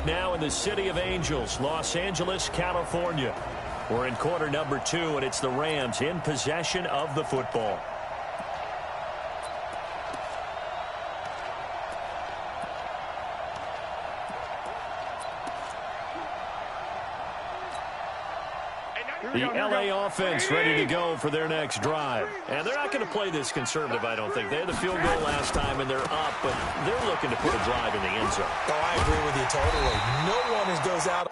back now in the City of Angels, Los Angeles, California. We're in quarter number 2, and it's the Rams in possession of the football. The LA offense ready to go for their next drive. And they're not going to play this conservative, I don't think. They had the field goal last time, and they're up, but they're looking to put a drive in the end zone. Oh, I agree with you totally. No one goes out.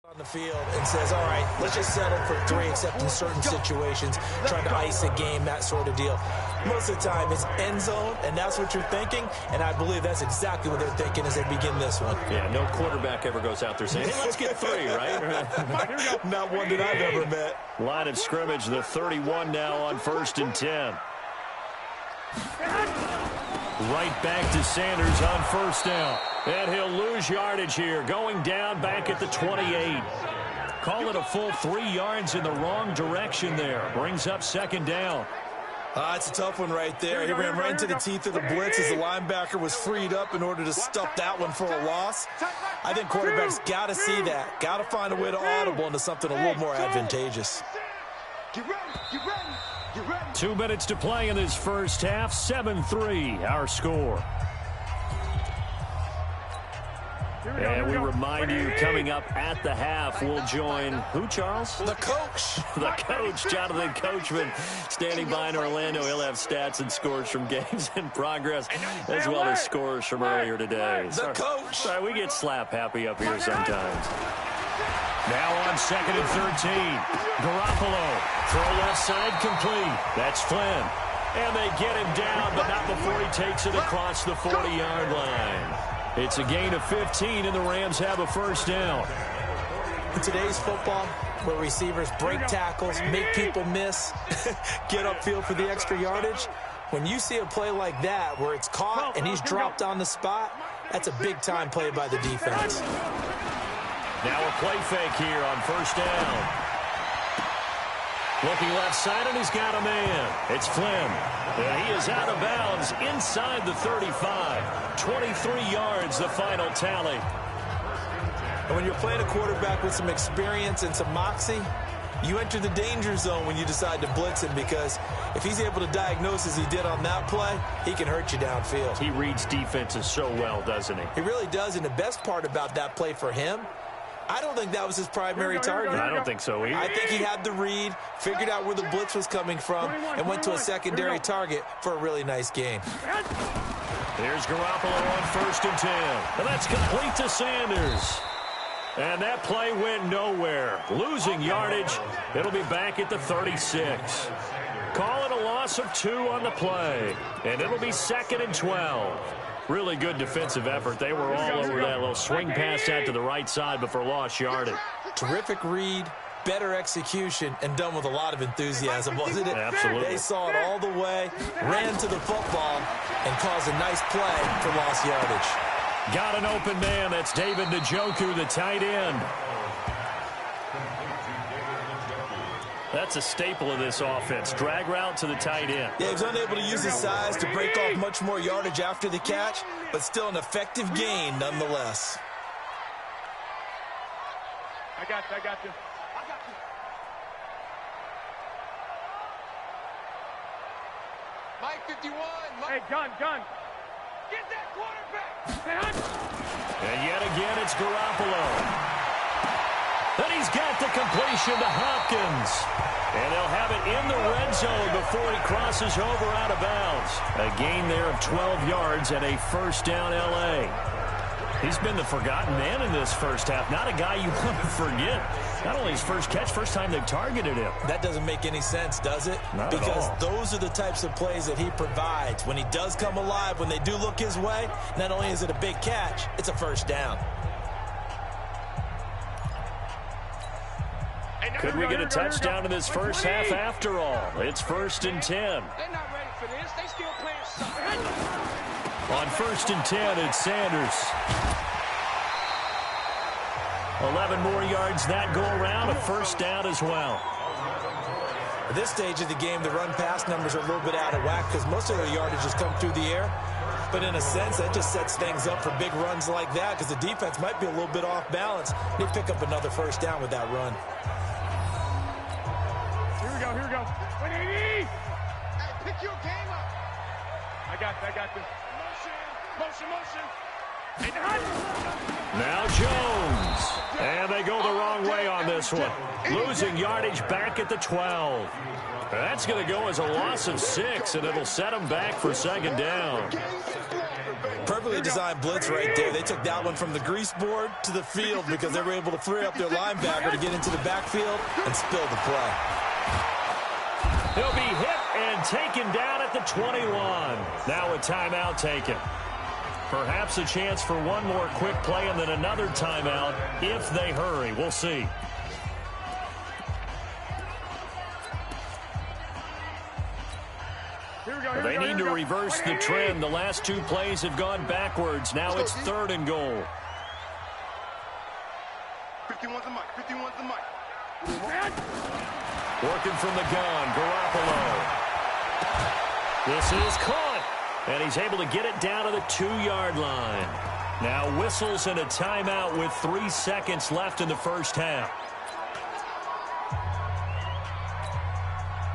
On the field and says, all right, let's just settle for 3, except in certain situations, trying to ice a game, that sort of deal. Most of the time, it's end zone, and that's what you're thinking, and I believe that's exactly what they're thinking as they begin this one. Yeah, no quarterback ever goes out there saying, hey, let's get 3, right? Not one that I've ever met. Line of scrimmage, the 31 now on 1st and 10. Right back to Sanders on 1st down. And he'll lose yardage here, going down back at the 28. Call it a full 3 yards in the wrong direction there. Brings up 2nd down. It's a tough one right there. He ran right into the teeth of the blitz as the linebacker was freed up in order to stuff that one for a loss. I think quarterbacks got to see that. Got to find a way to audible into something a little more advantageous. 2 minutes to play in this first half. 7-3, our score. And we remind you, coming up at the half, we'll join who, Charles? The coach. The coach, Jonathan Coachman, standing by in Orlando. He'll have stats and scores from games in progress, as well as scores from earlier today. The coach. Sorry, we get slap happy up here sometimes. Now on 2nd and 13. Garoppolo, throw left side complete. That's Flynn. And they get him down, but not before he takes it across the 40-yard line. It's a gain of 15, and the Rams have a 1st down. In today's football, where receivers break tackles, make people miss, get upfield for the extra yardage, when you see a play like that where it's caught and he's dropped on the spot, that's a big-time play by the defense. Now a play fake here on 1st down. Looking left side, and he's got a man. It's Flynn. And he is out of bounds inside the 35. 23 yards, the final tally. And when you're playing a quarterback with some experience and some moxie, you enter the danger zone when you decide to blitz him, because if he's able to diagnose as he did on that play, he can hurt you downfield. He reads defenses so well, doesn't he? He really does, and the best part about that play for him, I don't think that was his primary target. I don't think so either. I think he had the read, figured out where the blitz was coming from, and went to a secondary target for a really nice gain. Here's Garoppolo on 1st and 10. And that's complete to Sanders. And that play went nowhere. Losing yardage. It'll be back at the 36. Call it a loss of 2 on the play. And it'll be 2nd and 12. Really good defensive effort. They were all over that little swing pass out to the right side before lost yardage. Terrific read, better execution, and done with a lot of enthusiasm, wasn't it? Absolutely. They saw it all the way, ran to the football, and caused a nice play for lost yardage. Got an open man. That's David Njoku, the tight end. That's a staple of this offense. Drag route to the tight end. Yeah, he was unable to use his size to break off much more yardage after the catch, but still an effective gain nonetheless. I got you. Mike 51. Hey, gun. Get that quarterback. And yet again, it's Garoppolo. Then he's got the completion to Hopkins. And they'll have it in the red zone before he crosses over out of bounds. A gain there of 12 yards and a 1st down L.A. He's been the forgotten man in this first half. Not a guy you want to forget. Not only his first catch, first time they've targeted him. That doesn't make any sense, does it? Not because at all. Those are the types of plays that he provides. When he does come alive, when they do look his way, not only is it a big catch, it's a 1st down. Could we get a touchdown in this first half after all? It's 1st and 10. They're not ready for this. They still playing soccer. On 1st and 10, it's Sanders. 11 more yards that go around, a first down as well. At this stage of the game, the run-pass numbers are a little bit out of whack because most of their yardage has come through the air. But in a sense, that just sets things up for big runs like that because the defense might be a little bit off balance. They pick up another first down with that run. Here we go. 180! Hey, pick your game up. I got this. Motion. Now Jones. And they go the wrong way on this one. Losing yardage back at the 12. That's going to go as a loss of 6, and it'll set them back for second down. Perfectly designed blitz right there. They took that one from the grease board to the field because they were able to free up their linebacker to get into the backfield and spill the play. He'll be hit and taken down at the 21. Now a timeout taken. Perhaps a chance for one more quick play and then another timeout if they hurry. We'll see. They need to reverse the trend. The last 2 plays have gone backwards. Now it's 3rd and goal. 51's the mic. Working from the gun, Garoppolo. This is caught, and he's able to get it down to the 2-yard line. Now whistles and a timeout with 3 seconds left in the first half.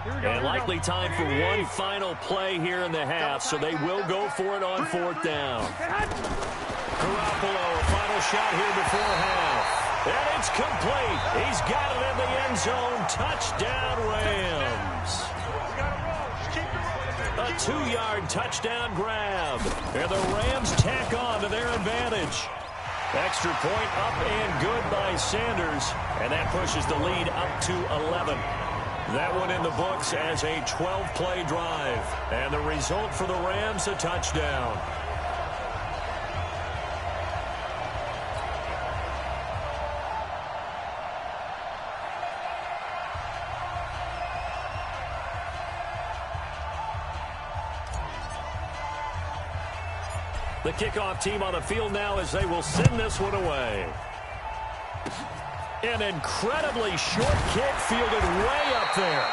And likely time for one final play here in the half, so they will go for it on 4th down. Garoppolo, a final shot here before half. And it's complete. He's got it in the end zone. Touchdown, Rams. A 2-yard touchdown grab. And the Rams tack on to their advantage. Extra point up and good by Sanders. And that pushes the lead up to 11. That one in the books as a 12-play drive. And the result for the Rams, a touchdown. The kickoff team on the field now as they will send this one away. An incredibly short kick fielded way up there.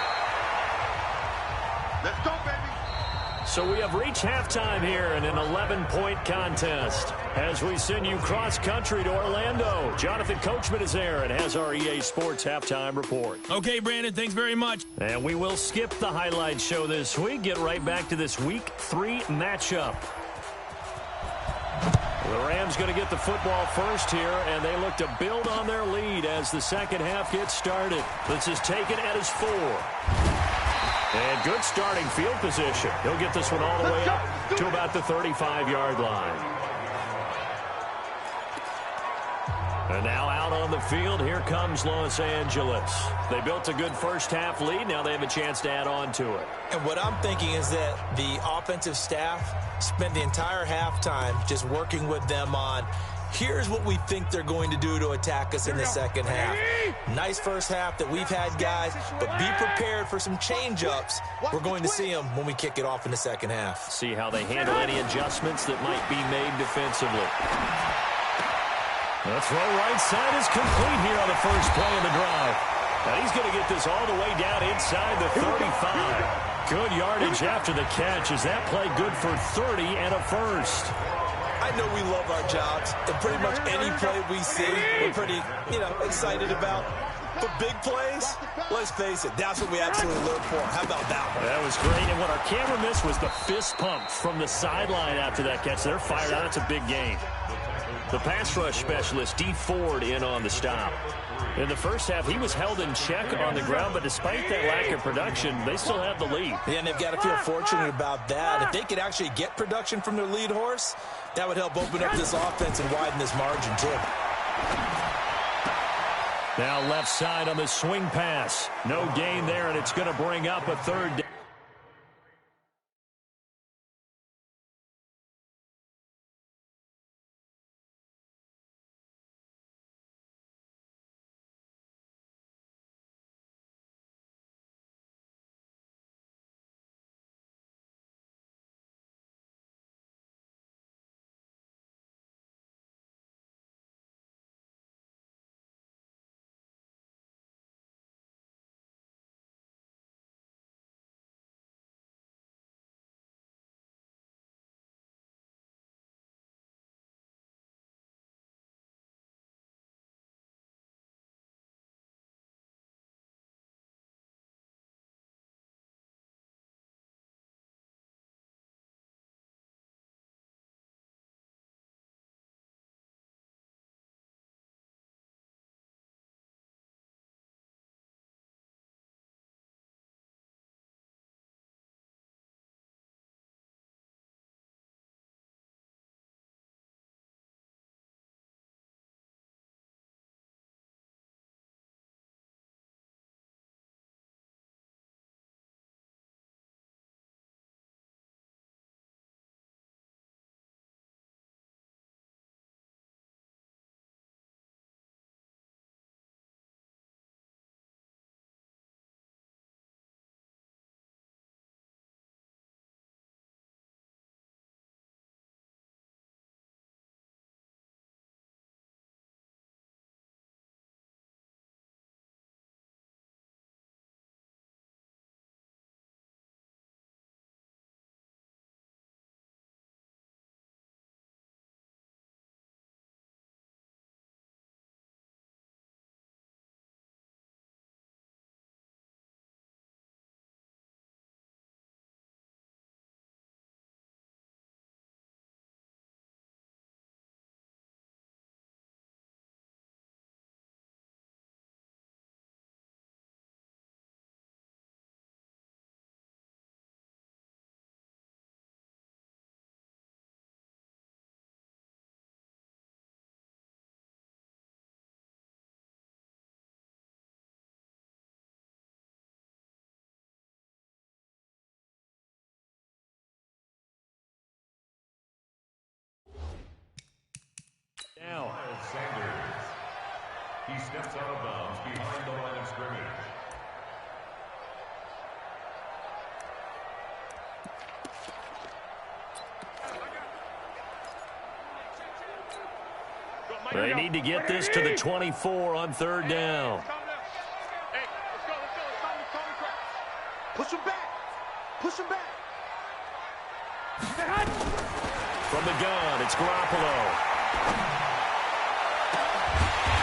Let's go, baby. So we have reached halftime here in an 11-point contest. As we send you cross-country to Orlando, Jonathan Coachman is there and has our EA Sports halftime report. Okay, Brandon, thanks very much. And we will skip the highlight show this week. Get right back to this Week 3 matchup. The Rams going to get the football first here, and they look to build on their lead as the second half gets started. This is taken at his 4. And good starting field position. He'll get this one all the way up to about the 35-yard line. And now out on the field, here comes Los Angeles. They built a good first half lead. Now they have a chance to add on to it. And what I'm thinking is that the offensive staff spent the entire halftime just working with them on, here's what we think they're going to do to attack us in the second half. Nice first half that we've had, guys, but be prepared for some change-ups. We're going to see them when we kick it off in the second half. See how they handle any adjustments that might be made defensively. The throw right side is complete here on the first play of the drive. Now he's going to get this all the way down inside the 35. Good yardage after the catch. Is that play good for 30 and a first? I know we love our jobs, and pretty much any play we see, we're pretty, excited about. But big plays, let's face it, that's what we absolutely live for. How about that one? That was great, and what our camera missed was the fist pump from the sideline after that catch. They're fired out. It's a big game. The pass rush specialist, D. Ford, in on the stop. In the first half, he was held in check on the ground, but despite that lack of production, they still have the lead. Yeah, and they've got to feel fortunate about that. If they could actually get production from their lead horse, that would help open up this offense and widen this margin, too. Now left side on the swing pass. No gain there, and it's going to bring up a third down. now. He steps out of bounds behind the line of scrimmage. They need to get this to the 24 on third down. Push him back. Push him back. From the gun, it's Garoppolo.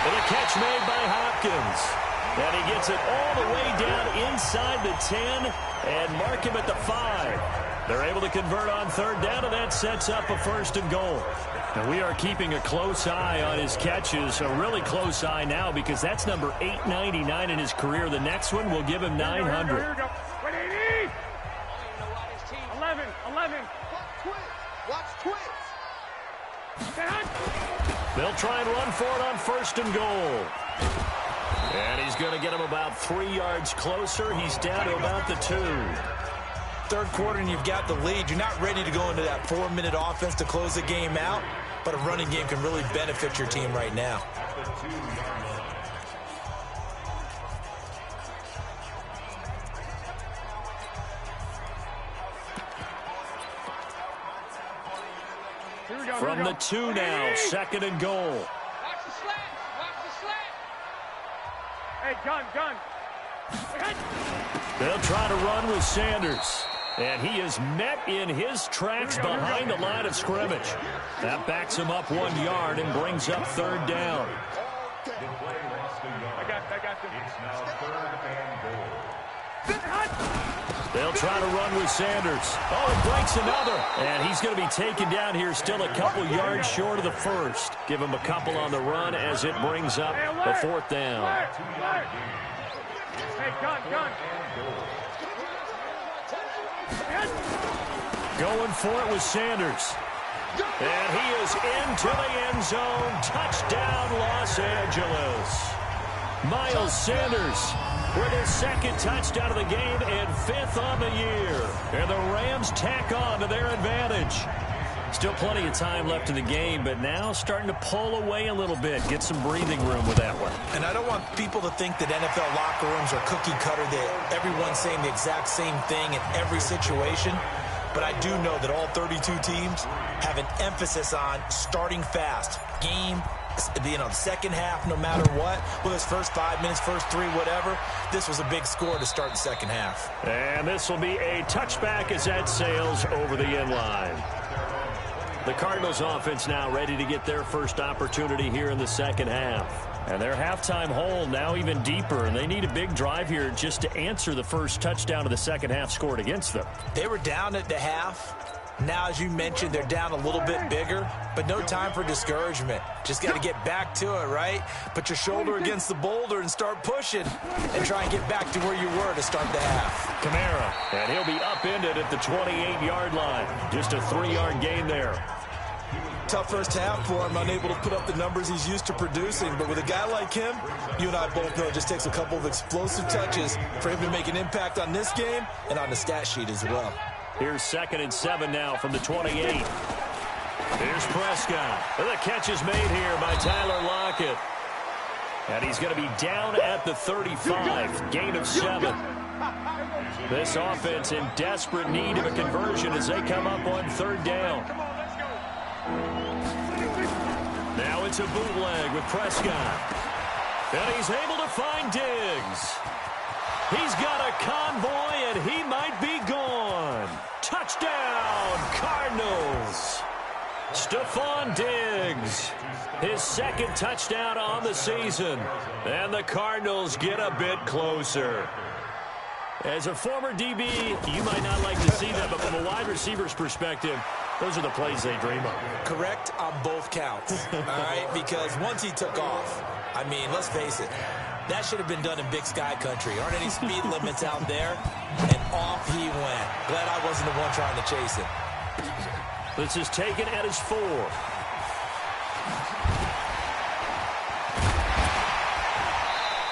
And a catch made by Hopkins. And he gets it all the way down inside the 10 and mark him at the 5. They're able to convert on third down, and that sets up a 1st and goal. And we are keeping a close eye on his catches, a really close eye now because that's number 899 in his career. The next one will give him 900. Here we go. 180. 11. Watch twins. They'll try and run for it on 1st and goal. And he's going to get him about 3 yards closer. He's down to about the 2. Third quarter and you've got the lead. You're not ready to go into that 4-minute offense to close the game out, but a running game can really benefit your team right now. From the 2 now, 2nd and goal. Watch the slant. Watch the slant. Hey, gun. They'll try to run with Sanders. And he is met in his tracks behind the line of scrimmage. That backs him up 1 yard and brings up third down. I got this. It's now 3rd and goal. They'll try to run with Sanders. Oh, it breaks another. And he's going to be taken down here still a couple yards short of the 1st. Give him a couple on the run as it brings up the 4th down. Hey, gun. Going for it with Sanders. And he is into the end zone. Touchdown, Los Angeles. Miles Sanders with his 2nd touchdown of the game and 5th on the year. And the Rams tack on to their advantage. Still plenty of time left in the game, but now starting to pull away a little bit. Get some breathing room with that one. And I don't want people to think that NFL locker rooms are cookie cutter, that everyone's saying the exact same thing in every situation. But I do know that all 32 teams have an emphasis on starting fast. Game, the second half, no matter what. Whether it's first 5 minutes, first 3, whatever. This was a big score to start the second half. And this will be a touchback as that sails over the end line. The Cardinals offense now ready to get their first opportunity here in the second half. And their halftime hole now even deeper, and they need a big drive here just to answer the first touchdown of the second half scored against them. They were down at the half. Now, as you mentioned, they're down a little bit bigger, but no time for discouragement. Just got to get back to it, right? Put your shoulder against the boulder and start pushing and try and get back to where you were to start the half. Kamara, and he'll be upended at the 28-yard line. Just a 3-yard gain there. Tough first half for him, unable to put up the numbers he's used to producing. But with a guy like him, you and I both know it just takes a couple of explosive touches for him to make an impact on this game and on the stat sheet as well. Here's 2nd and 7 now from the 28. Here's Prescott. And the catch is made here by Tyler Lockett. And he's going to be down at the 35. Gain of 7. This offense in desperate need of a conversion as they come up on third down. Now it's a bootleg with Prescott. And he's able to find Diggs. He's got a convoy, and he might be gone. Touchdown, Cardinals. Stephon Diggs, his 2nd touchdown on the season. And the Cardinals get a bit closer. As a former DB, you might not like to see that, but from a wide receiver's perspective, those are the plays they dream of. Correct on both counts, all right? Because once he took off, I mean, let's face it, that should have been done in Big Sky country. Aren't any speed limits out there? And off he went. Glad I wasn't the one trying to chase him. This is taken at his 4.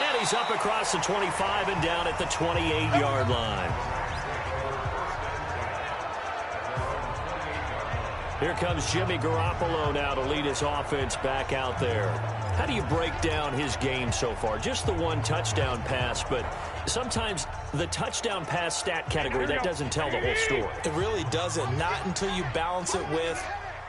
And he's up across the 25 and down at the 28-yard line. Here comes Jimmy Garoppolo now to lead his offense back out there. How do you break down his game so far? Just the one touchdown pass, but sometimes the touchdown pass stat category, that doesn't tell the whole story. It really doesn't. Not until you balance it with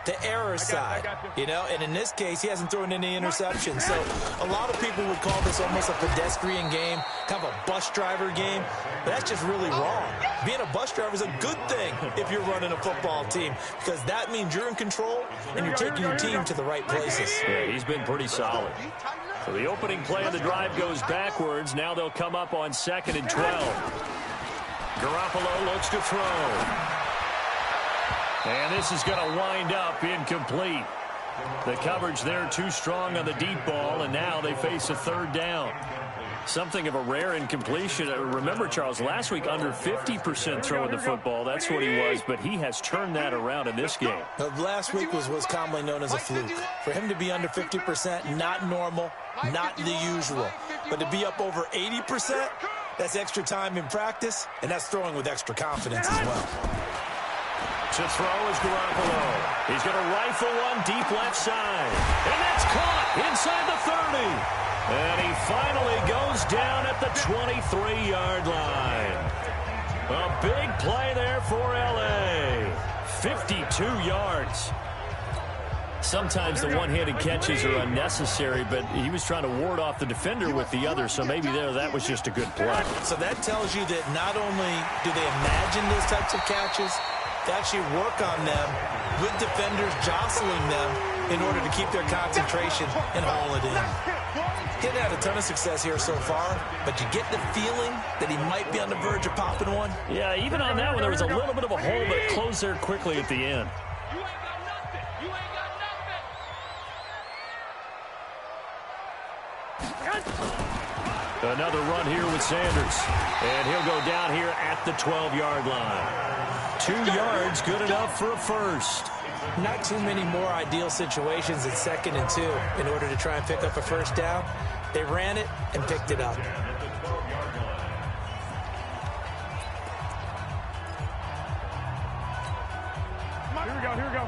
the error side, you know, and in this case, he hasn't thrown any interceptions. So a lot of people would call this almost a pedestrian game, kind of a bus driver game, but that's just really wrong. Being a bus driver is a good thing if you're running a football team, because that means you're in control and you're taking your team to the right places. Yeah, he's been pretty solid. So the opening play of the drive goes backwards. Now they'll come up on 2nd and 12. Garoppolo looks to throw. And this is going to wind up incomplete. The coverage there too strong on the deep ball, and now they face a 3rd down. Something of a rare incompletion. Remember, Charles, last week under 50% throwing the football. That's what he was, but he has turned that around in this game. Last week was what's commonly known as a fluke. For him to be under 50%, not normal, not the usual. But to be up over 80%, that's extra time in practice, and that's throwing with extra confidence as well. To throw is Garoppolo. He's going to rifle one deep left side. And that's caught inside the 30. And he finally goes down at the 23-yard line. A big play there for L.A. 52 yards. Sometimes the one-handed catches are unnecessary, but he was trying to ward off the defender with the other, so maybe that was just a good play. So that tells you that not only do they imagine those types of catches, to actually work on them with defenders jostling them in order to keep their concentration and haul it in. He hasn't had a ton of success here so far, but you get the feeling that he might be on the verge of popping one. Yeah, even on that one, there was a little bit of a hole that closed there quickly at the end. You ain't got nothing. You ain't got nothing. Another run here with Sanders. And he'll go down here at the 12-yard line. 2 yards, good enough for a first. Not too many more ideal situations at 2nd and 2 in order to try and pick up a first down. They ran it and picked it up. Here we go, here we go.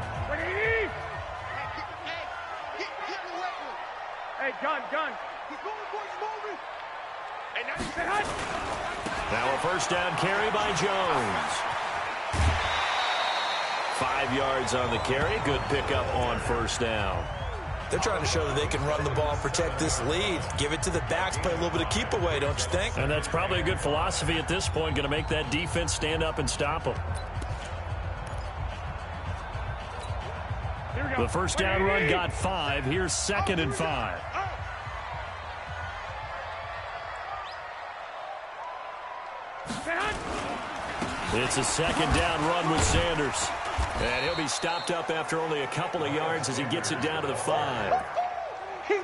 Hey, gun. He's moving, boys, moving. Hey, now you say hi. Now a first down carry by Jones. 5 yards on the carry. Good pickup on first down. They're trying to show that they can run the ball and protect this lead. Give it to the backs, play a little bit of keep away, don't you think? And that's probably a good philosophy at this point. Going to make that defense stand up and stop them. The first down run got 5. Here's 2nd and 5. It's a 2nd down run with Sanders. And he'll be stopped up after only a couple of yards as he gets it down to the 5.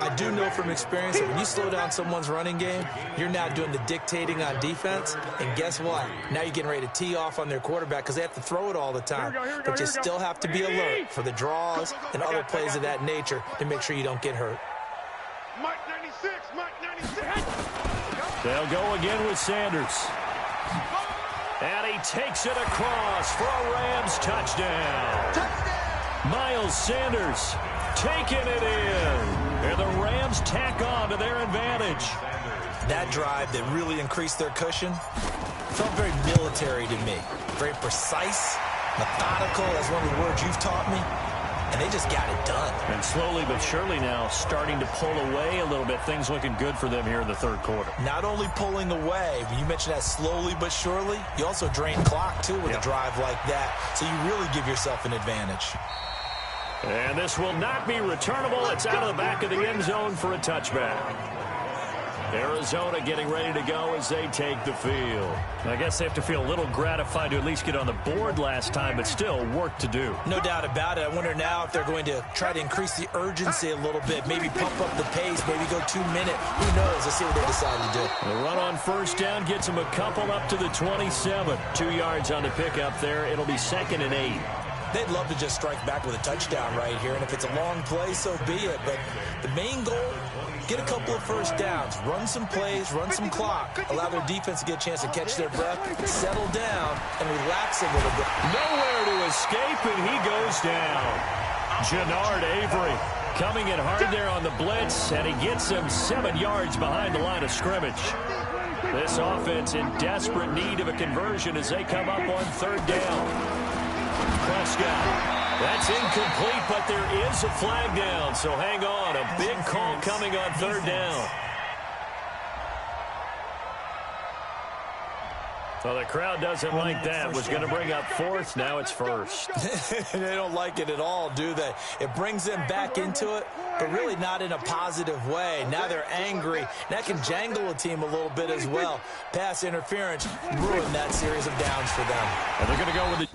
I do know from experience that when you slow down someone's running game, you're now doing the dictating on defense. And guess what? Now you're getting ready to tee off on their quarterback because they have to throw it all the time. But you still have to be alert for the draws and other plays of that nature to make sure you don't get hurt. Mark 96, Mark 96. They'll go again with Sanders. And he takes it across for a Rams touchdown. Miles Sanders taking it in. And the Rams tack on to their advantage. That drive that really increased their cushion felt very military to me. Very precise, methodical. That's one of the words you've taught me. And they just got it done. And slowly but surely now starting to pull away a little bit. Things looking good for them here in the 3rd quarter. Not only pulling away, but you mentioned that slowly but surely, you also drain clock, too, with a drive like that. So you really give yourself an advantage. And this will not be returnable. It's out of the back of the end zone for a touchback. Arizona getting ready to go as they take the field. I guess they have to feel a little gratified to at least get on the board last time, but still work to do. No doubt about it. I wonder now if they're going to try to increase the urgency a little bit, maybe pump up the pace, maybe go 2 minute. Who knows? Let's see what they decide to do. The run on first down gets them a couple up to the 27. 2 yards on the pickup there. It'll be 2nd and 8. They'd love to just strike back with a touchdown right here, and if it's a long play, so be it. But the main goal get a couple of first downs, run some plays, run some clock, allow their defense to get a chance to catch their breath, settle down, and relax a little bit. Nowhere to escape, and he goes down. Jannard Avery coming in hard there on the blitz, and he gets him 7 yards behind the line of scrimmage. This offense in desperate need of a conversion as they come up on 3rd down. Prescott. That's incomplete, but there is a flag down, so hang on. A big call coming on 3rd down. Well, the crowd doesn't like that. Was going to bring up 4th. Now it's 1st. They don't like it at all, do they? It brings them back into it, but really not in a positive way. Now they're angry. That can jangle a team a little bit as well. Pass interference ruined that series of downs for them. And they're going to go with the...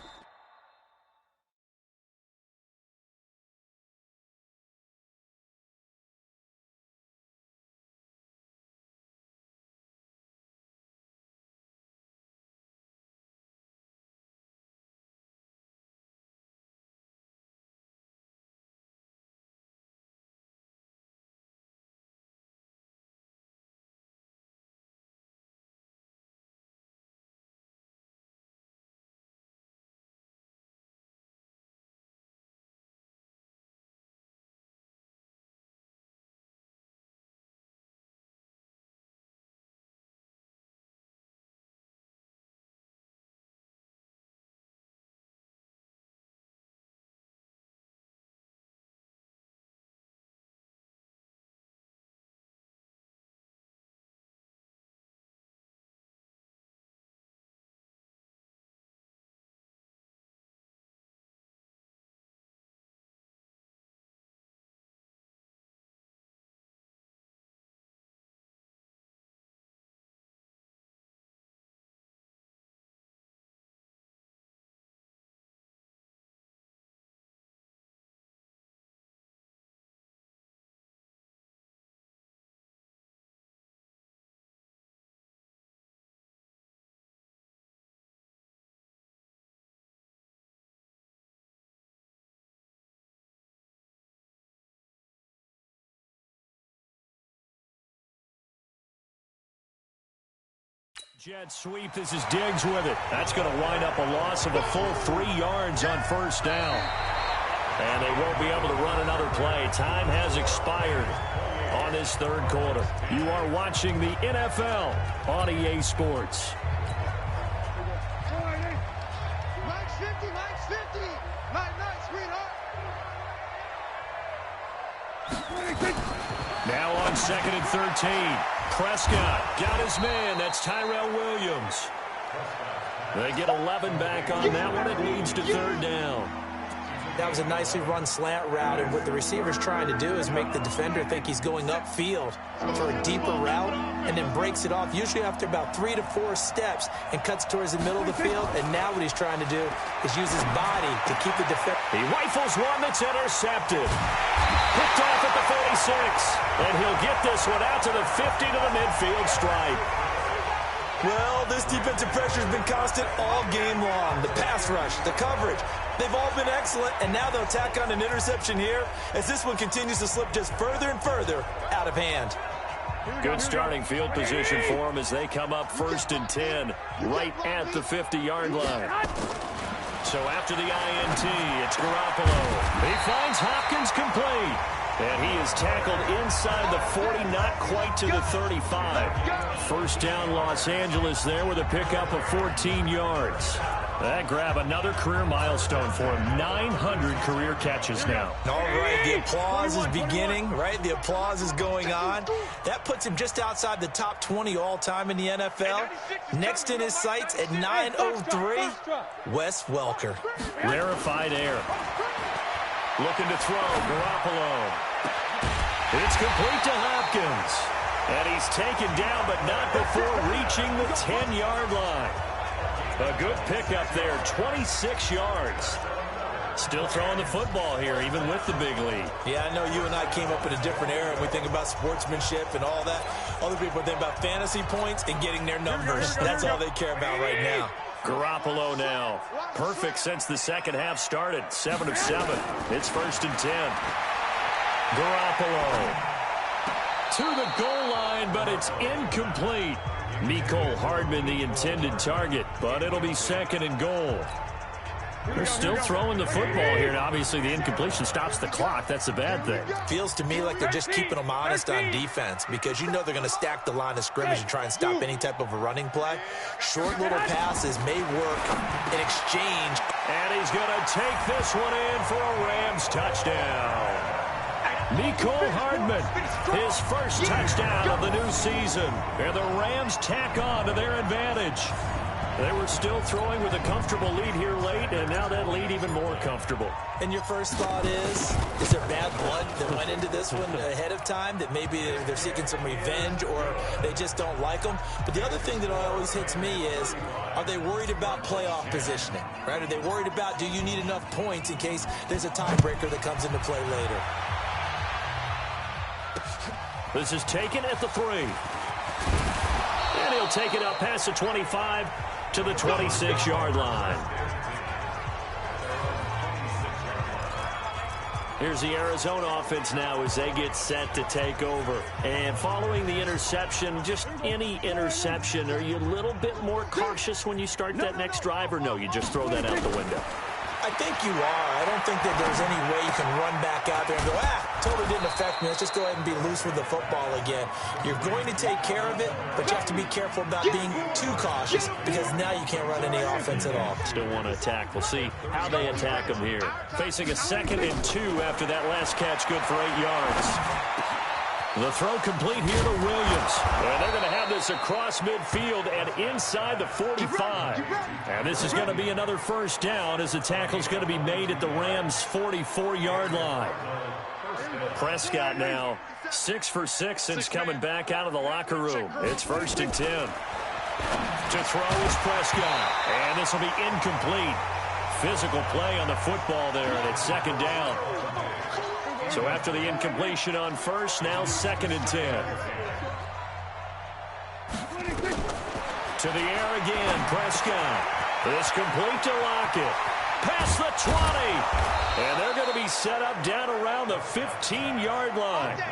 Jet sweep. This is Diggs with it. That's going to wind up a loss of a full 3 yards on 1st down. And they won't be able to run another play. Time has expired on this 3rd quarter. You are watching the NFL on EA Sports. Max 50, Max 50. Night, sweetheart. Now on 2nd and 13. Prescott got his man. That's Tyrell Williams. They get 11 back on that one. It leads to 3rd down. That was a nicely run slant route, and what the receiver's trying to do is make the defender think he's going upfield for a deeper route and then breaks it off, usually after about 3 to 4 steps, and cuts towards the middle of the field. And now what he's trying to do is use his body to keep the defender. He rifles one that's intercepted. Picked off at the 46. And he'll get this one out to the 50 to the midfield stripe. Well, this defensive pressure has been constant all game long. The pass rush, the coverage, they've all been excellent, and now they'll tack on an interception here as this one continues to slip just further and further out of hand. Good starting field position for them as they come up 1st and 10 right at the 50-yard line. So after the INT, it's Garoppolo. He finds Hopkins complete. And he is tackled inside the 40, not quite to the 35. 1st down Los Angeles there with a pickup of 14 yards. That grab another career milestone for him. 900 career catches now. All right, the applause is beginning, right? The applause is going on. That puts him just outside the top 20 all-time in the NFL. Next in his sights at 903, Wes Welker. Rarefied air. Looking to throw, Garoppolo. It's complete to Hopkins. And he's taken down, but not before reaching the 10-yard line. A good pickup there, 26 yards. Still throwing the football here, even with the big lead. Yeah, I know you and I came up in a different era, and we think about sportsmanship and all that. Other people think about fantasy points and getting their numbers. That's all they care about right now. Garoppolo now. Perfect since the second half started. 7 of 7. It's 1st and 10. Garoppolo. to the goal line, but it's incomplete. Mecole Hardman, the intended target, but it'll be second and goal. They're still throwing the football here, and obviously the incompletion stops the clock. That's a bad thing. Feels to me like they're just keeping them honest on defense because you know they're going to stack the line of scrimmage and try and stop any type of a running play. Short little passes may work in exchange. And he's going to take this one in for a Rams touchdown. Mecole Hardman, his first touchdown of the new season. And the Rams tack on to their advantage. They were still throwing with a comfortable lead here late, and now that lead even more comfortable. And your first thought is there bad blood that went into this one ahead of time, that maybe they're seeking some revenge or they just don't like them? But the other thing that always hits me is, are they worried about playoff positioning? Right? Are they worried about, do you need enough points in case there's a tiebreaker that comes into play later? This is taken at the 3. And he'll take it up past the 25 to the 26-yard line. Here's the Arizona offense now as they get set to take over. And following the interception, just any interception, are you a little bit more cautious when you start that next drive, or no, you just throw that out the window? I think you are. I don't think that there's any way you can run back out there and go, totally didn't affect me. Let's just go ahead and be loose with the football again. You're going to take care of it, but you have to be careful about being too cautious because now you can't run any offense at all. Still want to attack. We'll see how they attack them here. Facing a 2nd and 2 after that last catch, good for 8 yards. The throw complete here to Williams. And they're going to have this across midfield and inside the 45. And this is going to be another first down as the tackle's going to be made at the Rams' 44-yard line. Prescott now 6 for 6 since coming back out of the locker room. It's 1st and 10. To throw is Prescott. And this will be incomplete. Physical play on the football there, and it's 2nd down. So after the incompletion on 1st, now 2nd and 10. To the air again, Prescott. This complete to Lockett. Past the 20. And they're going to be set up down around the 15-yard line.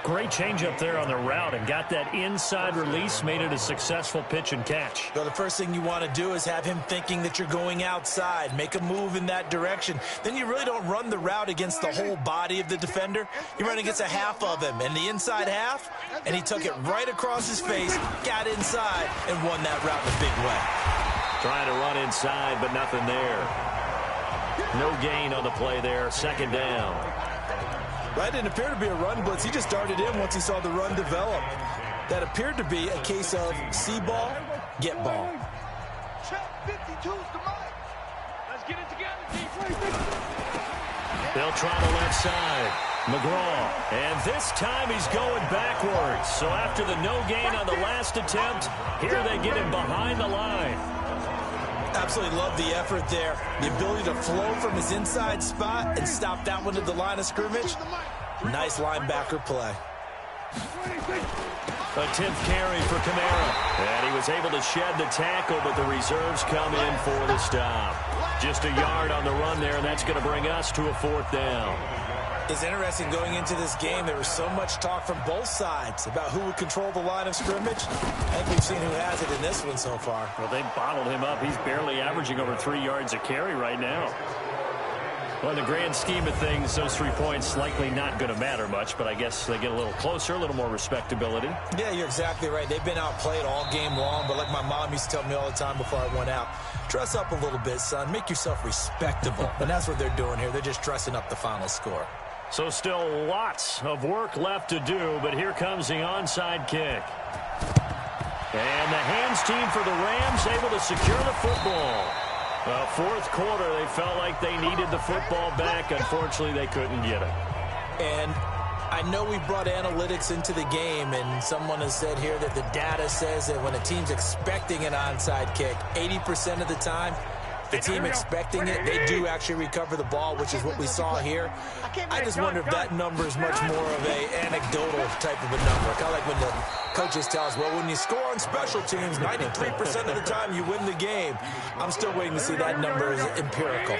Great change up there on the route and got that inside release, made it a successful pitch and catch. Well, the first thing you want to do is have him thinking that you're going outside, make a move in that direction. Then you really don't run the route against the whole body of the defender. You run against a half of him, and the inside half, and he took it right across his face, got inside, and won that route in a big way. Trying to run inside, but nothing there. No gain on the play there, 2nd down. That didn't appear to be a run blitz. He just darted in once he saw the run develop. That appeared to be a case of see ball, get ball. Let's get it together, They'll try the left side. McGraw. And this time he's going backwards. So after the no gain on the last attempt, here they get him behind the line. Absolutely love the effort there. The ability to flow from his inside spot and stop that one at the line of scrimmage. Nice linebacker play. A 10th carry for Kamara. And he was able to shed the tackle, but the reserves come in for the stop. Just a yard on the run there, and that's going to bring us to a 4th down. It's interesting going into this game. There was so much talk from both sides about who would control the line of scrimmage. I think we've seen who has it in this one so far. Well, they bottled him up. He's barely averaging over 3 yards a carry right now. Well, in the grand scheme of things, those 3 points likely not going to matter much, but I guess they get a little closer, a little more respectability. Yeah, you're exactly right. They've been outplayed all game long, but like my mom used to tell me all the time before I went out, dress up a little bit, son. Make yourself respectable. And that's what they're doing here. They're just dressing up the final score. So still lots of work left to do, but here comes the onside kick. And the hands team for the Rams able to secure the football. Well, 4th quarter, they felt like they needed the football back. Unfortunately, they couldn't get it. And I know we brought analytics into the game, and someone has said here that the data says that when a team's expecting an onside kick, 80% of the time, the team expecting it, they do actually recover the ball, which is what we saw here. I just wonder if that number is much more of a anecdotal type of a number. Kind of like when the coaches tell us, well, when you score on special teams, 93% of the time you win the game. I'm still waiting to see that number is empirical.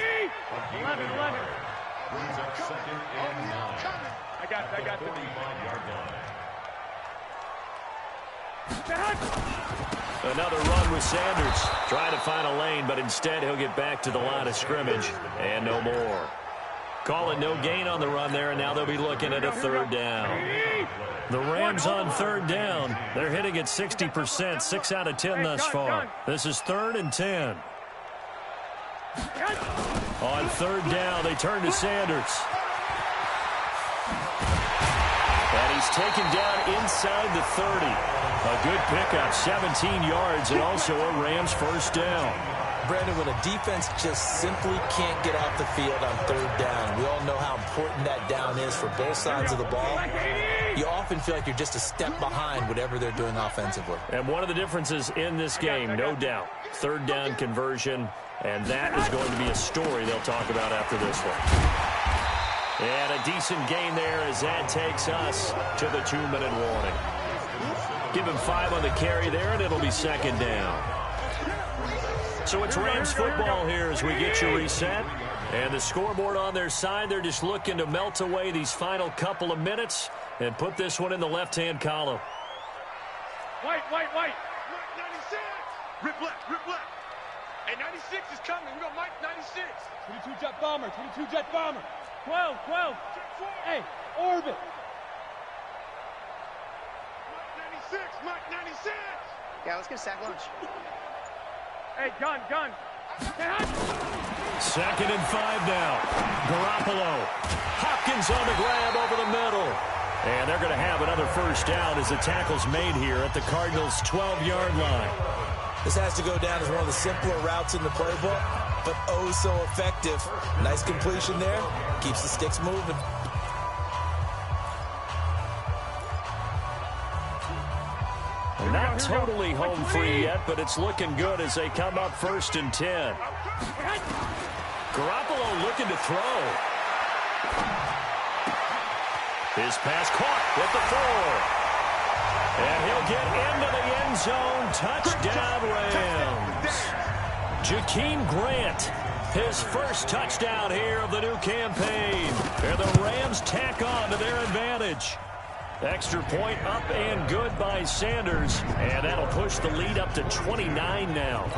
I got this. 45-yard line. Another run with Sanders. Trying to find a lane, but instead he'll get back to the line of scrimmage and no more. Call it no gain on the run there, and now they'll be looking at a third down. The Rams on third down. They're hitting at 60%, 6 out of 10 thus far. This is 3rd and 10. On third down, they turn to Sanders. And he's taken down inside the 30. A good pickup, 17 yards, and also a Rams first down. Brandon, when a defense just simply can't get off the field on third down, we all know how important that down is for both sides of the ball. You often feel like you're just a step behind whatever they're doing offensively. And one of the differences in this game, no doubt, third down conversion, and that is going to be a story they'll talk about after this one. And a decent gain there as that takes us to the 2-minute warning. Give him 5 on the carry there, and it'll be second down. So it's Rams football here as we get you reset. And the scoreboard on their side, they're just looking to melt away these final couple of minutes and put this one in the left-hand column. White. 96. Rip left. Hey, 96 is coming. We got Mike 96. 22 jet bomber. 12. Hey, orbit. Mike 96. Yeah, let's get a sack lunch. Hey, gun. 2nd and 5 now. Garoppolo. Hopkins on the grab over the middle. And they're going to have another first down as the tackle's made here at the Cardinals' 12-yard line. This has to go down as one of the simpler routes in the playbook, but oh so effective. Nice completion there. Keeps the sticks moving. Not totally home free yet, but it's looking good as they come up 1st and 10. Garoppolo looking to throw. His pass caught with the 4. And he'll get into the end zone. Touchdown, Rams. Jakeem Grant, his first touchdown here of the new campaign. And the Rams tack on to their advantage. Extra point up and good by Sanders. And that'll push the lead up to 29 now.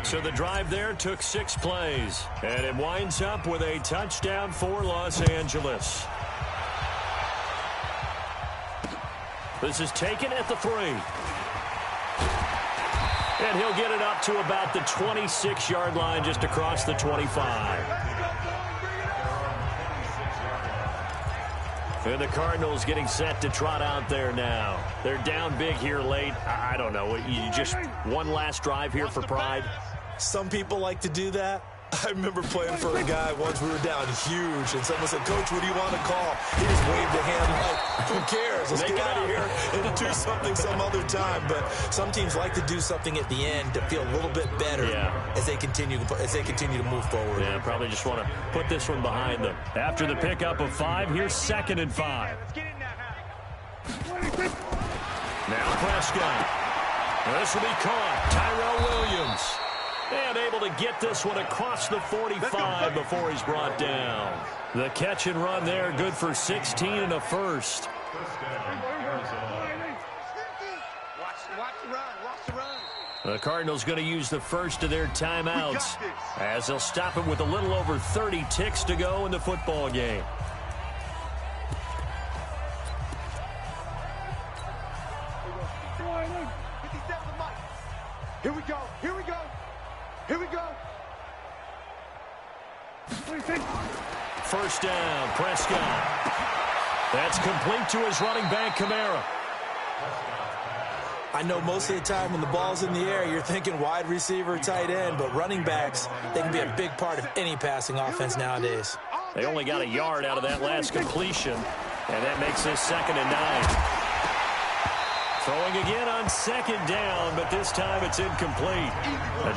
So the drive there took 6 plays. And it winds up with a touchdown for Los Angeles. This is taken at the 3. And he'll get it up to about the 26-yard line just across the 25. And the Cardinals getting set to trot out there now. They're down big here late. I don't know. You just one last drive here for pride? Some people like to do that. I remember playing for a guy once. We were down huge, and someone said, "Coach, what do you want to call?" He just waved a hand like, "Who cares? Let's get out of here and do something some other time." But some teams like to do something at the end to feel a little bit better as they continue to move forward. Yeah, probably just want to put this one behind them. After the pickup of 5, here's 2nd and 5. Now Prescott. This will be caught. Tyrell Williams. And able to get this one across the 45 before he's brought down. The catch and run there, good for 16 and a first. Watch the run. The Cardinals going to use the first of their timeouts as they'll stop it with a little over 30 ticks to go in the football game. Here we go. First down, Prescott. That's complete to his running back, Kamara. I know most of the time when the ball's in the air, you're thinking wide receiver, tight end, but running backs, they can be a big part of any passing offense nowadays. They only got a yard out of that last completion, and that makes this 2nd and 9. Throwing again on 2nd down, but this time it's incomplete.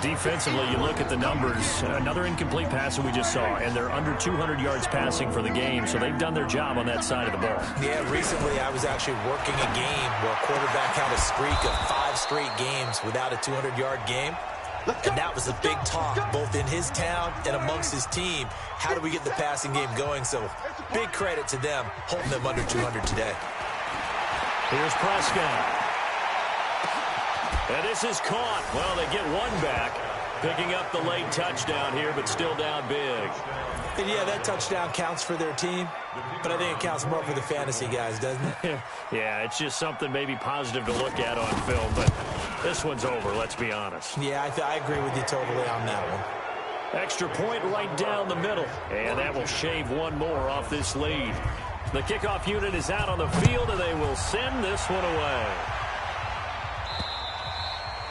Defensively, you look at the numbers. Another incomplete pass that we just saw, and they're under 200 yards passing for the game, so they've done their job on that side of the ball. Yeah, recently I was actually working a game where a quarterback had a streak of 5 straight games without a 200-yard game. And that was a big talk, both in his town and amongst his team. How do we get the passing game going? So big credit to them, holding them under 200 today. Here's Prescott. And this is caught. Well, they get one back, picking up the late touchdown here, but still down big. And yeah, that touchdown counts for their team, but I think it counts more for the fantasy guys, doesn't it? Yeah, it's just something maybe positive to look at on film, but this one's over, let's be honest. Yeah, I agree with you totally on that one. Extra point right down the middle, and that will shave one more off this lead. The kickoff unit is out on the field, and they will send this one away.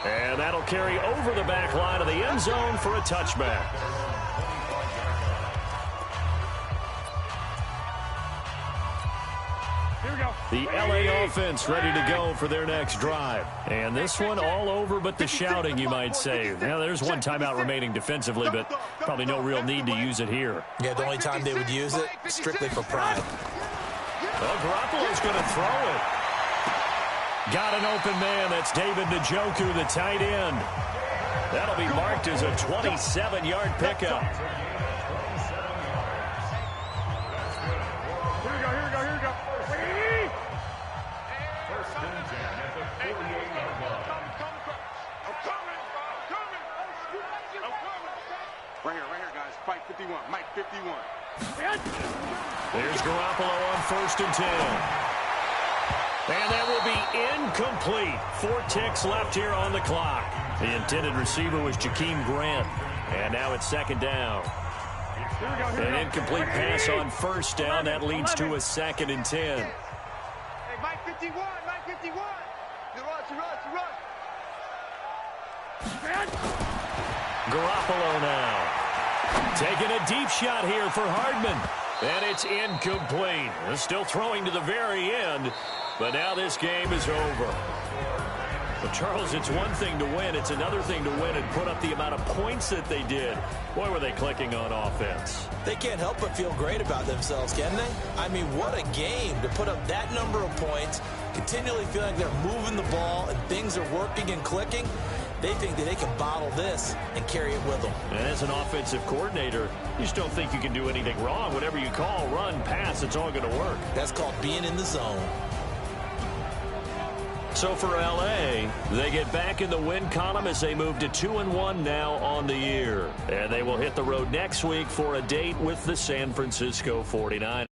And that'll carry over the back line of the end zone for a touchback. Here we go. The LA offense ready to go for their next drive. And this one all over but the shouting, you might say. Now, there's one timeout remaining defensively, but probably no real need to use it here. Yeah, the only time they would use it, strictly for pride. Well, Garoppolo's going to throw it. Got an open man. That's David Njoku, the tight end. That'll be marked as a 27-yard pickup. Here we go. First and 10 at the 48-yard line. I'm coming. Right here, guys. Fight 51. Mike 51. There's Garoppolo on first and 10. And that will be incomplete. 4 ticks left here on the clock. The intended receiver was Jakeem Grant. And now it's second down. An incomplete pass on first down. That leads to a 2nd and 10. Hey, Mike 51. Run. Garoppolo now. Taking a deep shot here for Hardman. And it's incomplete. Still throwing to the very end. But now this game is over. But Charles, it's one thing to win. It's another thing to win and put up the amount of points that they did. Boy, were they clicking on offense. They can't help but feel great about themselves, can they? I mean, what a game to put up that number of points, continually feeling like they're moving the ball and things are working and clicking. They think that they can bottle this and carry it with them. And as an offensive coordinator, you just don't think you can do anything wrong. Whatever you call, run, pass, it's all going to work. That's called being in the zone. So for L.A., they get back in the win column as they move to 2-1 now on the year. And they will hit the road next week for a date with the San Francisco 49ers.